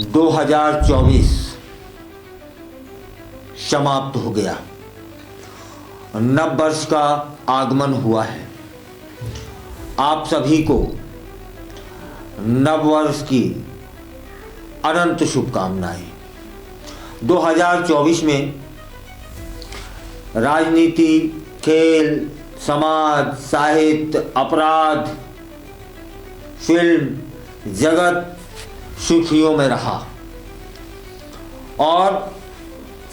2024 समाप्त हो गया। नव वर्ष का आगमन हुआ है। आप सभी को नव वर्ष की अनंत शुभकामनाएं। 2024 में राजनीति, खेल, समाज, साहित्य, अपराध, फिल्म जगत सुर्खियों में रहा और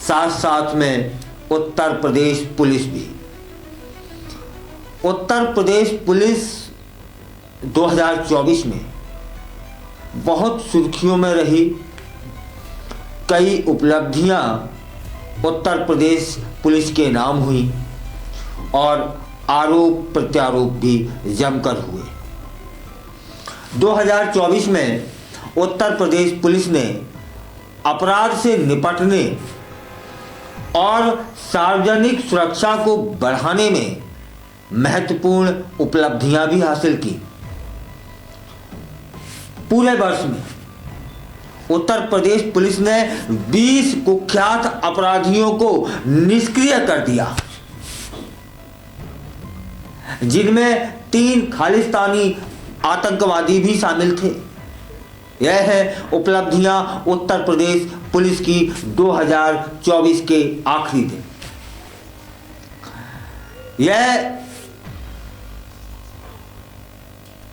साथ साथ में उत्तर प्रदेश पुलिस भी। उत्तर प्रदेश पुलिस 2024 में बहुत सुर्खियों में रही। कई उपलब्धियां उत्तर प्रदेश पुलिस के नाम हुई और आरोप प्रत्यारोप भी जमकर हुए। 2024 में उत्तर प्रदेश पुलिस ने अपराध से निपटने और सार्वजनिक सुरक्षा को बढ़ाने में महत्वपूर्ण उपलब्धियां भी हासिल की। पूरे वर्ष में उत्तर प्रदेश पुलिस ने 20 कुख्यात अपराधियों को निष्क्रिय कर दिया, जिनमें 3 खालिस्तानी आतंकवादी भी शामिल थे। यह है उपलब्धियां उत्तर प्रदेश पुलिस की 2024 के आखिरी दिन। यह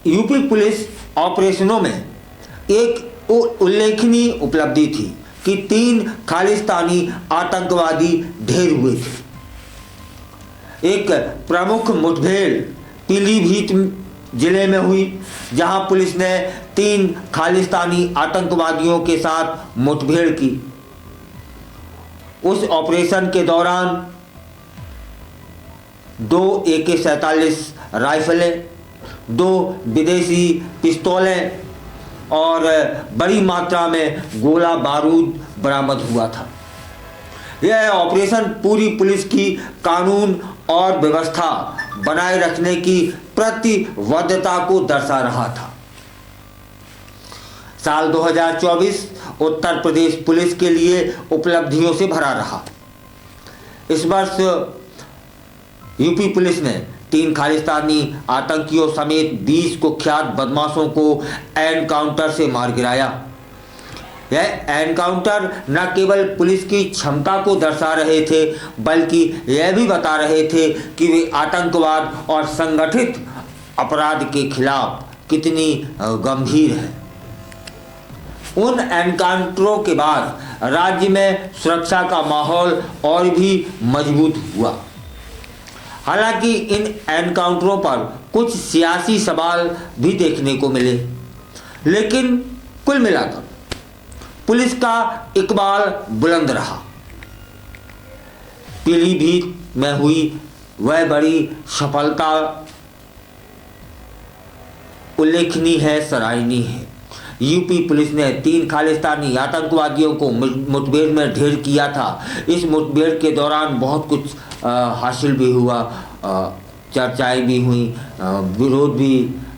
यूपी पुलिस ऑपरेशनों में एक उल्लेखनीय उपलब्धि थी कि 3 खालिस्तानी आतंकवादी ढेर हुए थे। एक प्रमुख मुठभेड़ पीलीभीत जिले में हुई, जहां पुलिस ने 3 खालिस्तानी आतंकवादियों के साथ मुठभेड़ की। उस ऑपरेशन के दौरान 2 AK-47 राइफलें, 2 विदेशी पिस्तौलें और बड़ी मात्रा में गोला बारूद बरामद हुआ था। यह ऑपरेशन पूरी पुलिस की कानून और व्यवस्था बनाए रखने की प्रतिबद्धता को दर्शा रहा था। साल 2024 उत्तर प्रदेश पुलिस के लिए उपलब्धियों से भरा रहा। इस वर्ष यूपी पुलिस ने 3 खालिस्तानी आतंकियों समेत 20 कुख्यात बदमाशों को एनकाउंटर से मार गिराया। यह एनकाउंटर न केवल पुलिस की क्षमता को दर्शा रहे थे, बल्कि यह भी बता रहे थे कि वे आतंकवाद और संगठित अपराध के खिलाफ कितनी गंभीर है। उन एनकाउंटरों के बाद राज्य में सुरक्षा का माहौल और भी मजबूत हुआ। हालांकि इन एनकाउंटरों पर कुछ सियासी सवाल भी देखने को मिले, लेकिन कुल मिलाकर पुलिस का इकबाल बुलंद रहा। पीलीभीत में हुई वह बड़ी सफलता उल्लेखनीय है, सराहनीय है। यूपी पुलिस ने 3 खालिस्तानी आतंकवादियों को मुठभेड़ में ढेर किया था। इस मुठभेड़ के दौरान बहुत कुछ हासिल भी हुआ, चर्चाएं भी हुई, विरोध भी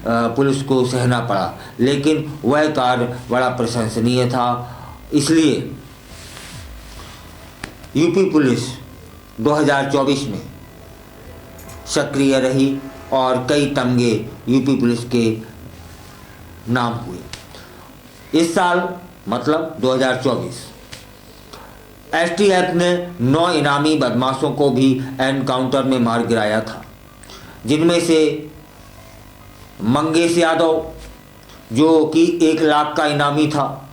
पुलिस को सहना पड़ा, लेकिन वह कार्य बड़ा प्रशंसनीय था। इसलिए यूपी पुलिस 2024 में सक्रिय रही और कई तमगे यूपी पुलिस के नाम हुए। इस साल मतलब 2024 STF ने 9 इनामी बदमाशों को भी एनकाउंटर में मार गिराया था, जिनमें से मंगेश यादव, जो कि 1 लाख का इनामी था,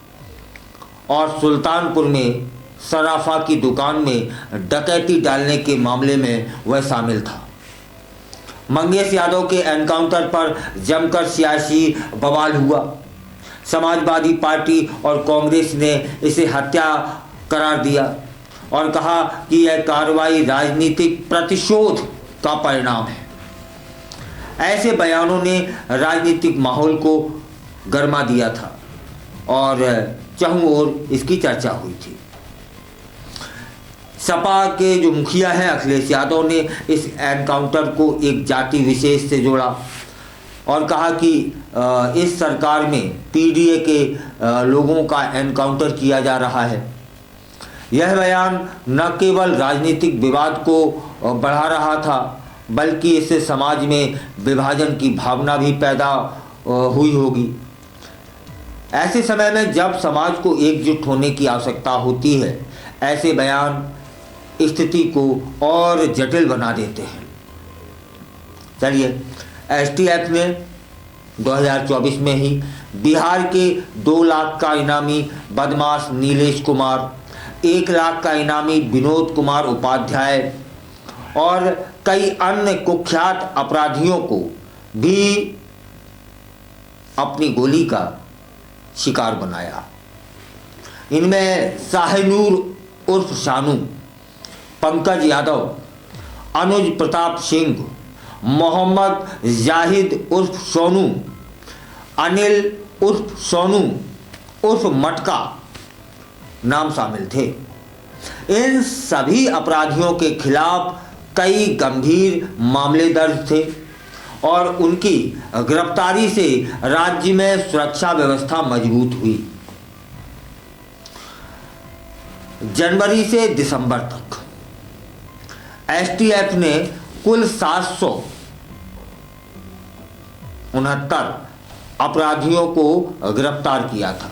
और सुल्तानपुर में सराफा की दुकान में डकैती डालने के मामले में वह शामिल था। मंगेश यादव के एनकाउंटर पर जमकर सियासी बवाल हुआ। समाजवादी पार्टी और कांग्रेस ने इसे हत्या करार दिया और कहा कि यह कार्रवाई राजनीतिक प्रतिशोध का परिणाम है। ऐसे बयानों ने राजनीतिक माहौल को गरमा दिया था और चारों ओर इसकी चर्चा हुई थी। सपा के जो मुखिया हैं अखिलेश यादव ने इस एनकाउंटर को एक जाति विशेष से जोड़ा। और कहा कि इस सरकार में पीडीए के लोगों का एनकाउंटर किया जा रहा है। यह बयान न केवल राजनीतिक विवाद को बढ़ा रहा था, बल्कि इससे समाज में विभाजन की भावना भी पैदा हुई होगी। ऐसे समय में जब समाज को एकजुट होने की आवश्यकता होती है, ऐसे बयान स्थिति को और जटिल बना देते हैं। चलिए, एसटीएफ ने 2024 में ही बिहार के 2 लाख का इनामी बदमाश नीलेश कुमार, 1 लाख का इनामी विनोद कुमार उपाध्याय और कई अन्य कुख्यात अपराधियों को भी अपनी गोली का शिकार बनाया। इनमें शाहनूर उर्फ शानू, पंकज यादव, अनुज प्रताप सिंह, मोहम्मद जाहिद उर्फ सोनू, अनिल उर्फ सोनू उर्फ मटका नाम शामिल थे। इन सभी अपराधियों के खिलाफ कई गंभीर मामले दर्ज थे और उनकी गिरफ्तारी से राज्य में सुरक्षा व्यवस्था मजबूत हुई। जनवरी से दिसंबर तक एसटीएफ ने कुल 769 अपराधियों को गिरफ्तार किया था।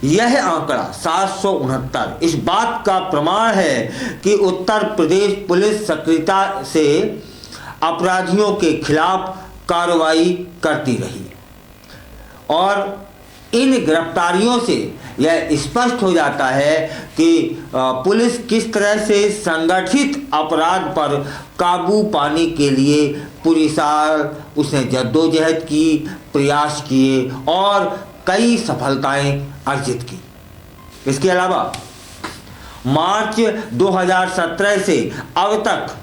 यह आंकड़ा 769 इस बात का प्रमाण है कि उत्तर प्रदेश पुलिस सक्रियता से अपराधियों के खिलाफ कार्रवाई करती रही और इन गिरफ्तारियों से यह स्पष्ट हो जाता है कि पुलिस किस तरह से संगठित अपराध पर काबू पाने के लिए पूरी साल उसने जद्दोजहद की, प्रयास किए और कई सफलताएं अर्जित की। इसके अलावा मार्च 2017 से अब तक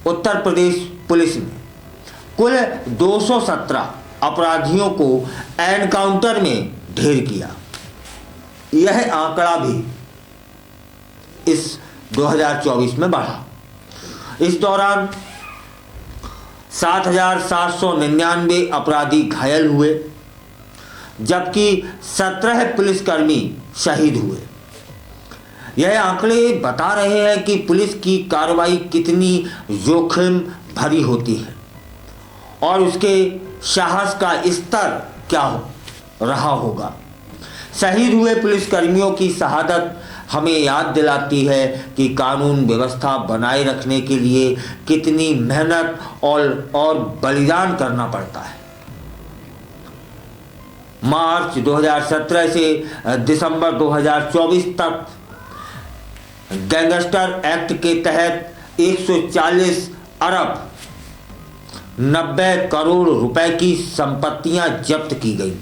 उत्तर प्रदेश पुलिस ने कुल 217 अपराधियों को एनकाउंटर में ढेर किया। यह आंकड़ा भी इस 2024 में बढ़ा। इस दौरान 7,799 अपराधी घायल हुए, जबकि 17 पुलिसकर्मी शहीद हुए। यह आंकड़े बता रहे हैं कि पुलिस की कार्रवाई कितनी जोखिम भरी होती है और उसके साहस का स्तर क्या रहा होगा। शहीद हुए पुलिसकर्मियों की शहादत हमें याद दिलाती है कि कानून व्यवस्था बनाए रखने के लिए कितनी मेहनत और बलिदान करना पड़ता है। मार्च 2017 से दिसंबर 2024 तक गैंगस्टर एक्ट के तहत 140 अरब 90 करोड़ रुपए की संपत्तियां जब्त की गई।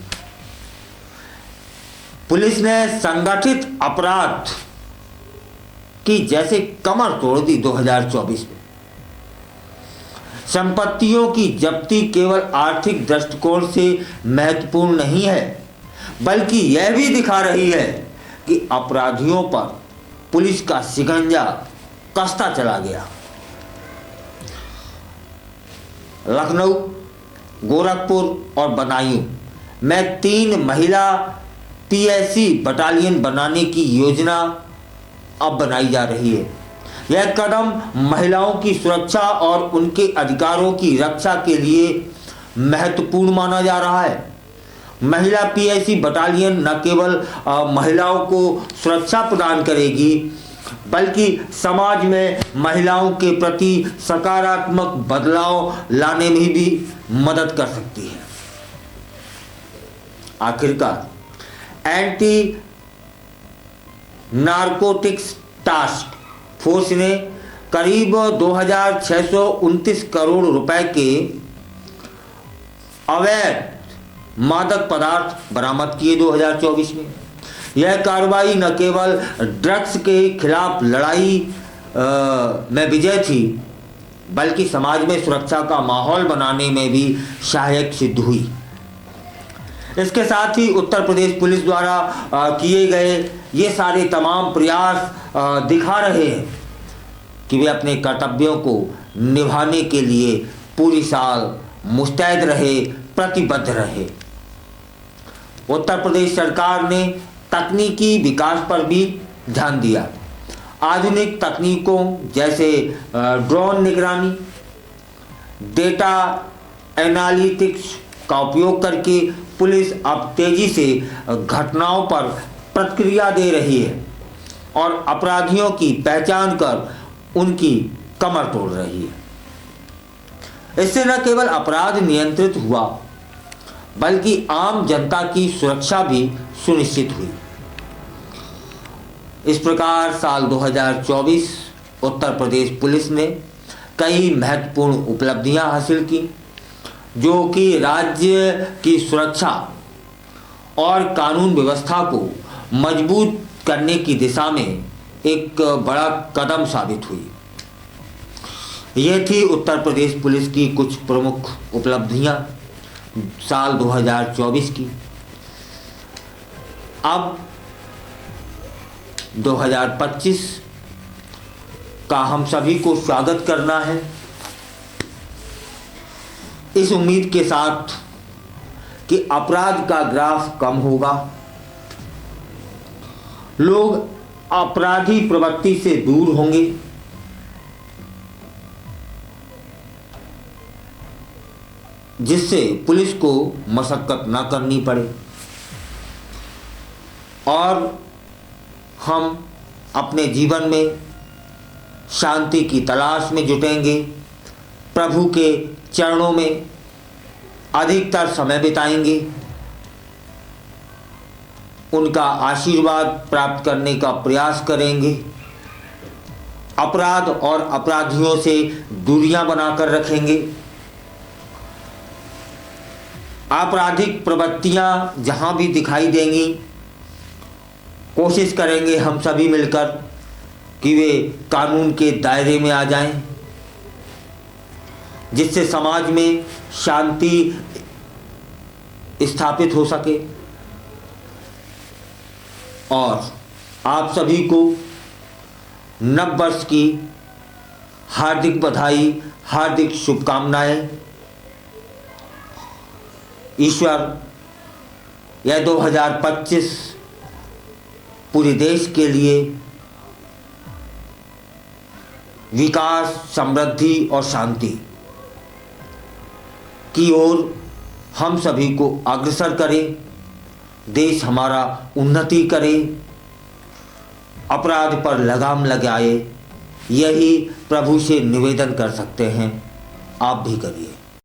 पुलिस ने संगठित अपराध की जैसे कमर तोड़ दी। 2024 में संपत्तियों की जब्ती केवल आर्थिक दृष्टिकोण से महत्वपूर्ण नहीं है, बल्कि यह भी दिखा रही है कि अपराधियों पर पुलिस का शिकंजा कसता चला गया। लखनऊ, गोरखपुर और बदायूं में 3 महिला पीएससी बटालियन बनाने की योजना अब बनाई जा रही है। यह कदम महिलाओं की सुरक्षा और उनके अधिकारों की रक्षा के लिए महत्वपूर्ण माना जा रहा है। महिला पीएससी बटालियन न केवल महिलाओं को सुरक्षा प्रदान करेगी, बल्कि समाज में महिलाओं के प्रति सकारात्मक बदलाव लाने में भी मदद कर सकती है। आखिरकार एंटी नारकोटिक्स टास्क फोर्स ने करीब 2,629 करोड़ रुपए के अवैध मादक पदार्थ बरामद किए 2024 में। यह कार्रवाई न केवल ड्रग्स के खिलाफ लड़ाई में विजय थी, बल्कि समाज में सुरक्षा का माहौल बनाने में भी सहायक सिद्ध हुई। इसके साथ ही उत्तर प्रदेश पुलिस द्वारा किए गए ये सारे तमाम प्रयास दिखा रहे हैं कि वे अपने कर्तव्यों को निभाने के लिए पूरी साल मुस्तैद रहे, प्रतिबद्ध रहे। उत्तर प्रदेश सरकार ने तकनीकी विकास पर भी ध्यान दिया। आधुनिक तकनीकों जैसे ड्रोन निगरानी, डेटा एनालिटिक्स का उपयोग करके पुलिस अब तेजी से घटनाओं पर प्रतिक्रिया दे रही है और अपराधियों की पहचान कर उनकी कमर तोड़ रही है। इससे न केवल अपराध नियंत्रित हुआ बल्कि आम जनता की सुरक्षा भी सुनिश्चित हुई। इस प्रकार साल 2024 उत्तर प्रदेश पुलिस ने कई महत्वपूर्ण उपलब्धियां हासिल की, जो कि राज्य की सुरक्षा और कानून व्यवस्था को मजबूत करने की दिशा में एक बड़ा कदम साबित हुई। ये थी उत्तर प्रदेश पुलिस की कुछ प्रमुख उपलब्धियां साल 2024 की। अब 2025 का हम सभी को स्वागत करना है, इस उम्मीद के साथ कि अपराध का ग्राफ कम होगा, लोग अपराधी प्रवृत्ति से दूर होंगे, जिससे पुलिस को मशक्कत न करनी पड़े और हम अपने जीवन में शांति की तलाश में जुटेंगे, प्रभु के चरणों में अधिकतर समय बिताएंगे, उनका आशीर्वाद प्राप्त करने का प्रयास करेंगे, अपराध और अपराधियों से दूरियां बनाकर रखेंगे, आपराधिक प्रवृत्तियां जहां भी दिखाई देंगी कोशिश करेंगे हम सभी मिलकर कि वे कानून के दायरे में आ जाएं, जिससे समाज में शांति स्थापित हो सके। और आप सभी को नव वर्ष की हार्दिक बधाई, हार्दिक शुभकामनाएं। ईश्वर यह 2025 पूरे देश के लिए विकास, समृद्धि और शांति की ओर हम सभी को अग्रसर करे, देश हमारा उन्नति करे, अपराध पर लगाम लगाए, यही प्रभु से निवेदन कर सकते हैं। आप भी करिए।